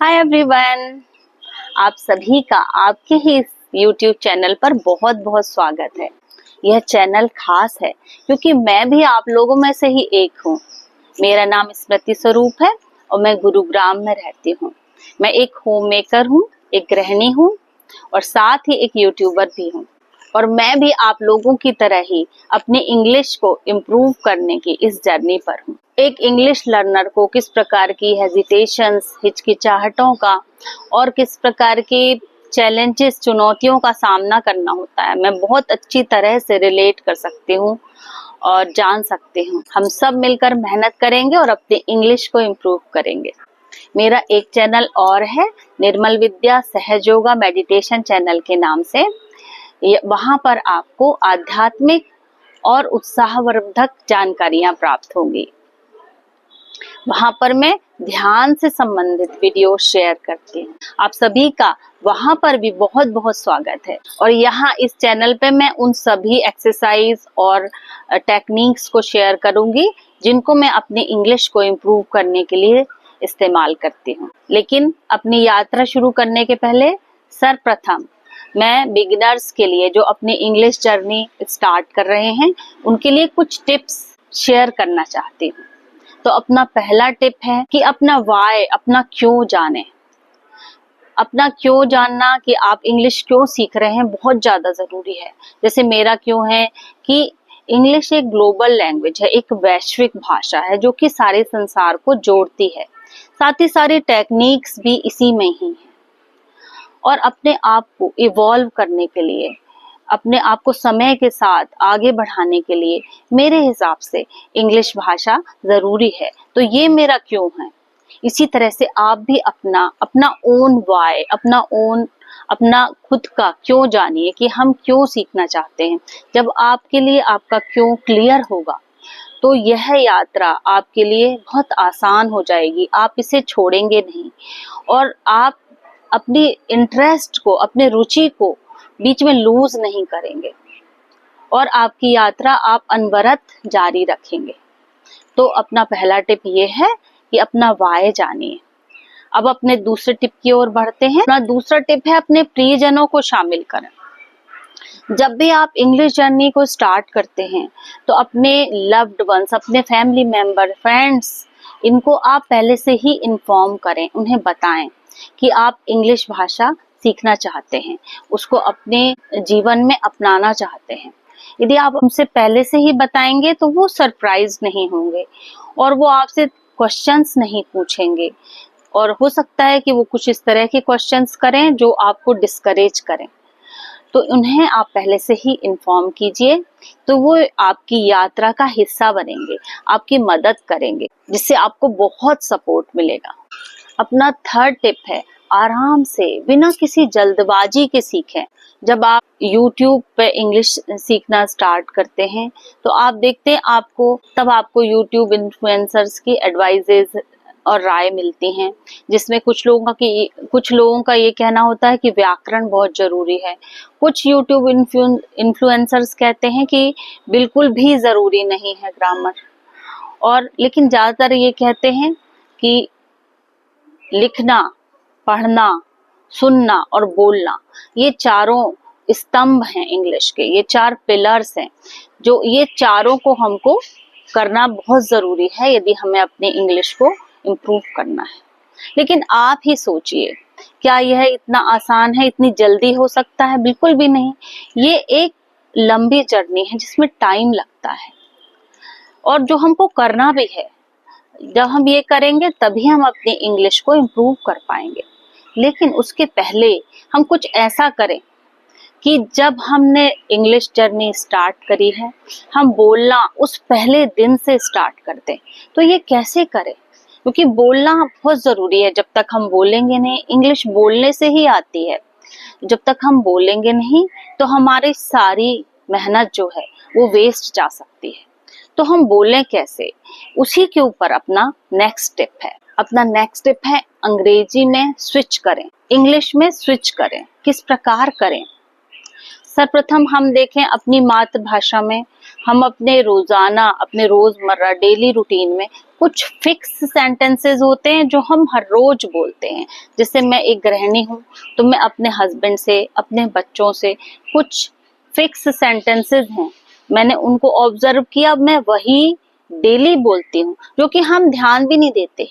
Hi everyone, आप सभी का आपके ही YouTube चैनल पर बहुत बहुत स्वागत है। यह चैनल खास है क्योंकि मैं भी आप लोगों में से ही एक हूँ। मेरा नाम स्मृति स्वरूप है और मैं गुरुग्राम में रहती हूँ। मैं एक होम मेकर हूँ, एक गृहिणी हूँ और साथ ही एक यूट्यूबर भी हूँ। और मैं भी आप लोगों की तरह ही अपनी इंग्लिश को इम्प्रूव करने की इस जर्नी पर हूँ। एक इंग्लिश लर्नर को किस प्रकार की हेजिटेशंस, हिचकिचाहटों का और किस प्रकार की चैलेंजेस, चुनौतियों का सामना करना होता है, मैं बहुत अच्छी तरह से रिलेट कर सकती हूँ और जान सकती हूँ। हम सब मिलकर मेहनत करेंगे और अपनी इंग्लिश को इम्प्रूव करेंगे। मेरा एक चैनल और है, निर्मल विद्या सहज योगा मेडिटेशन चैनल के नाम से। वहां पर आपको आध्यात्मिक और उत्साहवर्धक जानकारियां प्राप्त होंगी। वहां पर मैं ध्यान से संबंधित वीडियो शेयर करती हूँ। आप सभी का वहां पर भी बहुत बहुत स्वागत है। और यहाँ इस चैनल पे मैं उन सभी एक्सरसाइज और टेक्निक्स को शेयर करूंगी जिनको मैं अपनी इंग्लिश को इम्प्रूव करने के लिए इस्तेमाल करती हूँ। लेकिन अपनी यात्रा शुरू करने के पहले सर्वप्रथम मैं बिगिनर्स के लिए, जो अपनी इंग्लिश जर्नी स्टार्ट कर रहे हैं, उनके लिए कुछ टिप्स शेयर करना चाहती हूँ। तो अपना पहला टिप है कि अपना वाई, अपना क्यों जाने। अपना क्यों जानना कि आप इंग्लिश क्यों सीख रहे हैं बहुत ज्यादा जरूरी है। जैसे मेरा क्यों है कि इंग्लिश एक ग्लोबल लैंग्वेज है, एक वैश्विक भाषा है जो कि सारे संसार को जोड़ती है। साथ ही सारी टेक्निक्स भी इसी में ही है। और अपने आप को इवॉल्व करने के लिए, अपने आप को समय के साथ आगे बढ़ाने के लिए मेरे हिसाब से इंग्लिश भाषा जरूरी है। तो ये मेरा क्यों है। इसी तरह से आप भी अपना ओन वाई, अपना खुद का क्यों जानिए कि हम क्यों सीखना चाहते हैं। जब आपके लिए आपका क्यों क्लियर होगा तो यह यात्रा आपके लिए बहुत आसान हो जाएगी। आप इसे छोड़ेंगे नहीं और आप अपनी इंटरेस्ट को, अपने रुचि को बीच में लूज नहीं करेंगे और आपकी यात्रा आप अनवरत जारी रखेंगे। तो अपना पहला टिप ये है कि अपना वाय जानिए। अब अपने दूसरे टिप की ओर बढ़ते हैं। अपना दूसरा टिप है अपने प्रियजनों को शामिल करें। जब भी आप इंग्लिश जर्नी को स्टार्ट करते हैं तो अपने लव्ड वंस, अपने फैमिली मेंबर, फ्रेंड्स, इनको आप पहले से ही इन्फॉर्म करें, उन्हें बताएं कि आप इंग्लिश भाषा सीखना चाहते हैं, उसको अपने जीवन में अपनाना चाहते हैं। यदि आप उनसे पहले से ही बताएंगे तो वो सरप्राइज नहीं होंगे और वो आपसे क्वेश्चंस नहीं पूछेंगे। और हो सकता है कि वो कुछ इस तरह के क्वेश्चंस करें जो आपको डिस्करेज करें। तो उन्हें आप पहले से ही इन्फॉर्म कीजिए, तो वो आपकी यात्रा का हिस्सा बनेंगे, आपकी मदद करेंगे, जिससे आपको बहुत सपोर्ट मिलेगा। अपना थर्ड टिप है आराम से, बिना किसी जल्दबाजी के सीखें। जब आप YouTube पे इंग्लिश सीखना स्टार्ट करते हैं तो आप देखते हैं आपको YouTube इन्फ्लुएंसर्स की एडवाइजेज और राय मिलती हैं, जिसमें कुछ लोगों का ये कहना होता है कि व्याकरण बहुत जरूरी है। कुछ YouTube इन्फ्लुएंसर्स कहते हैं कि बिल्कुल भी जरूरी नहीं है ग्रामर। और लेकिन ज्यादातर ये कहते हैं कि लिखना, पढ़ना, सुनना और बोलना, ये चारों स्तंभ हैं इंग्लिश के, ये 4 पिलर्स हैं, जो ये चारों को हमको करना बहुत जरूरी है यदि हमें अपनी इंग्लिश को इम्प्रूव करना है। लेकिन आप ही सोचिए, क्या यह इतना आसान है, इतनी जल्दी हो सकता है? बिल्कुल भी नहीं। ये एक लंबी जर्नी है जिसमें टाइम लगता है और जो हमको करना भी है। जब हम ये करेंगे तभी हम अपनी इंग्लिश को इम्प्रूव कर पाएंगे। लेकिन उसके पहले हम कुछ ऐसा करें कि जब हमने इंग्लिश जर्नी स्टार्ट करी है, हम बोलना उस पहले दिन से स्टार्ट कर दें। तो ये कैसे करें? क्योंकि बोलना बहुत जरूरी है। जब तक हम बोलेंगे नहीं, इंग्लिश बोलने से ही आती है, जब तक हम बोलेंगे नहीं तो हमारी सारी मेहनत जो है वो वेस्ट जा सकती है। तो हम बोलें कैसे, उसी के ऊपर अपना नेक्स्ट टिप है। अपना नेक्स्ट टिप है अंग्रेजी में स्विच करें, इंग्लिश में स्विच करें। किस प्रकार करें? सर्वप्रथम हम देखें अपनी मातृभाषा में, हम अपने रोजाना, अपने रोजमर्रा डेली रूटीन में कुछ फिक्स सेंटेंसेस होते हैं जो हम हर रोज बोलते हैं। जैसे मैं एक गृहिणी हूँ तो मैं अपने हस्बैंड से, अपने बच्चों से कुछ फिक्स सेंटेंसेस हैं, मैंने उनको ऑब्जर्व किया, मैं वही डेली बोलती हूँ, जो कि हम ध्यान भी नहीं देते,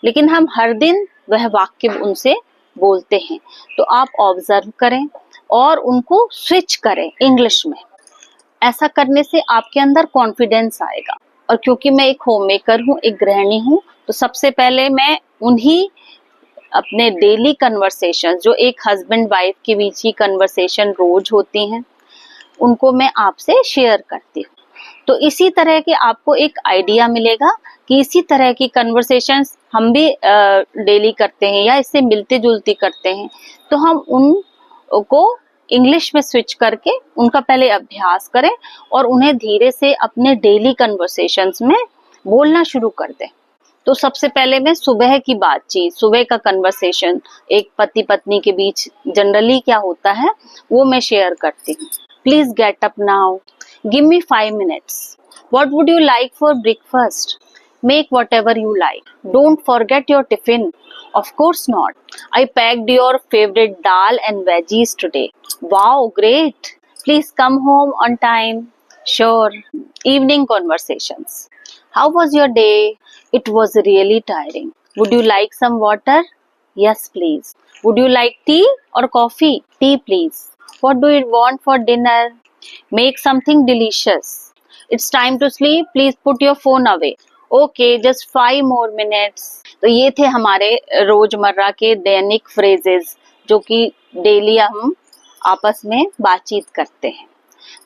लेकिन हम हर दिन वह वाक्य उनसे बोलते हैं। तो आप ऑब्जर्व करें और उनको स्विच करें इंग्लिश में। ऐसा करने से आपके अंदर कॉन्फिडेंस आएगा। और क्योंकि मैं एक होम मेकर हूँ, एक गृहिणी हूँ, तो सबसे पहले मैं उन्हीं अपने डेली कन्वर्सेशन, जो एक हस्बैंड वाइफ के बीच की कन्वर्सेशन रोज होती हैं, उनको मैं आपसे शेयर करती हूँ। तो इसी तरह के आपको एक आइडिया मिलेगा कि इसी तरह की कन्वर्सेशंस हम भी डेली करते हैं या इससे मिलती जुलती करते हैं, तो हम उनको इंग्लिश में स्विच करके उनका पहले अभ्यास करें और उन्हें धीरे से अपने डेली कन्वर्सेशंस में बोलना शुरू कर दें। तो सबसे पहले मैं सुबह की बातचीत, सुबह का कन्वर्सेशन एक पति पत्नी के बीच जनरली क्या होता है वो मैं शेयर करती हूँ। Please get up now, give me 5 minutes, what would you like for breakfast, make whatever you like, don't forget your tiffin, of course not, I packed your favorite dal and veggies today, wow great, please come home on time, sure. Evening conversations, how was your day, it was really tiring, would you like some water, yes please, would you like tea or coffee, tea please, what do you want for dinner, make something delicious, it's time to sleep, please put your phone away, okay just 5 more minutes। तो ये थे हमारे रोजमर्रा के दैनिक phrases जो कि daily हम आपस में बातचीत करते हैं।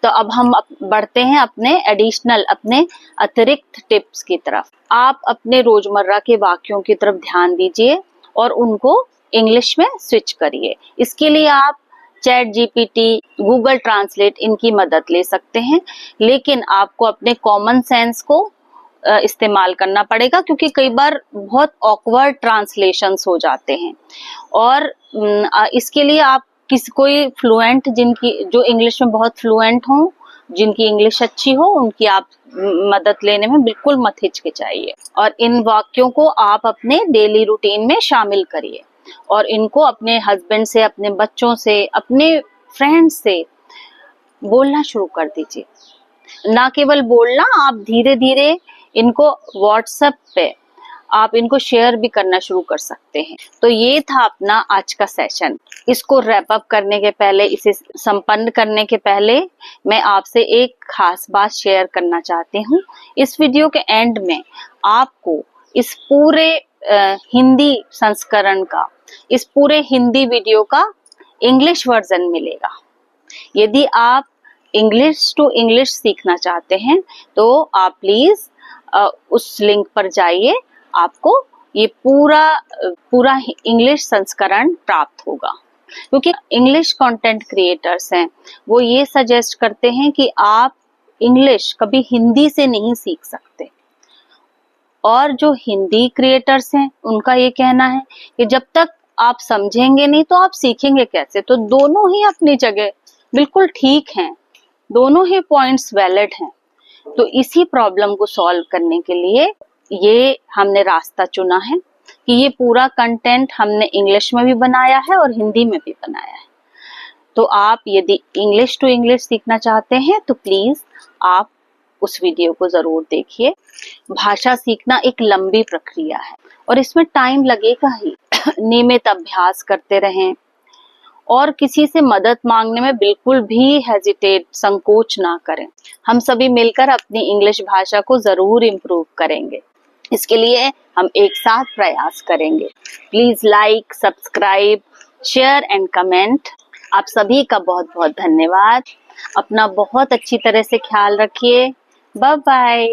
तो अब हम बढ़ते हैं अपने एडिशनल, अपने अतिरिक्त टिप्स की तरफ। आप अपने रोजमर्रा के वाक्यों की तरफ ध्यान दीजिए और उनको इंग्लिश में स्विच करिए। इसके लिए आप चैट जीपीटी, गूगल ट्रांसलेट इनकी मदद ले सकते हैं, लेकिन आपको अपने कॉमन सेंस को इस्तेमाल करना पड़ेगा, क्योंकि कई बार बहुत ऑकवर्ड ट्रांसलेशंस हो जाते हैं। और इसके लिए आप कोई फ्लुएंट, जो इंग्लिश में बहुत फ्लुएंट हो, जिनकी इंग्लिश अच्छी हो, उनकी आप मदद लेने में बिल्कुल मत हिचकिचाइए। और इन वाक्यों को आप अपने डेली रूटीन में शामिल करिए और इनको अपने हस्बैंड से, अपने बच्चों से, अपने फ्रेंड्स से बोलना शुरू कर दीजिए। ना केवल बोलना, आप धीरे धीरे इनको व्हाट्सएप पे आप इनको शेयर भी करना शुरू कर सकते हैं। तो ये था अपना आज का सेशन। इसको रैप अप करने के पहले, इसे संपन्न करने के पहले मैं आपसे एक खास बात शेयर करना चाहती हूँ। इस वीडियो के एंड में आपको इस पूरे हिंदी संस्करण का, इस पूरे हिंदी वीडियो का इंग्लिश वर्जन मिलेगा। यदि आप इंग्लिश टू इंग्लिश सीखना चाहते हैं तो आप प्लीज उस लिंक पर जाइए, आपको ये पूरा इंग्लिश संस्करण प्राप्त होगा। क्योंकि इंग्लिश कंटेंट क्रिएटर्स हैं, वो ये सजेस्ट करते हैं कि आप इंग्लिश कभी हिंदी से नहीं सीख सकते, और जो हिंदी क्रिएटर्स हैं उनका ये कहना है कि जब तक आप समझेंगे नहीं तो आप सीखेंगे कैसे। तो दोनों ही अपनी जगह बिल्कुल ठीक हैं, दोनों ही पॉइंट्स वैलिड हैं। तो इसी प्रॉब्लम को सॉल्व करने के लिए ये हमने रास्ता चुना है कि ये पूरा कंटेंट हमने इंग्लिश में भी बनाया है और हिंदी में भी बनाया है। तो आप यदि इंग्लिश टू इंग्लिश सीखना चाहते हैं तो प्लीज आप उस वीडियो को जरूर देखिए। भाषा सीखना एक लंबी प्रक्रिया है और इसमें टाइम लगेगा ही। नियमित अभ्यास करते रहें और किसी से मदद मांगने में बिल्कुल भी संकोच ना करें। हम सभी मिलकर अपनी इंग्लिश भाषा को जरूर इम्प्रूव करेंगे। इसके लिए हम एक साथ प्रयास करेंगे। Please like, subscribe, share and comment. आप सभी का बहुत बहुत धन्यवाद। अपना बहुत अच्छी तरह से ख्याल रखिए। Bye bye.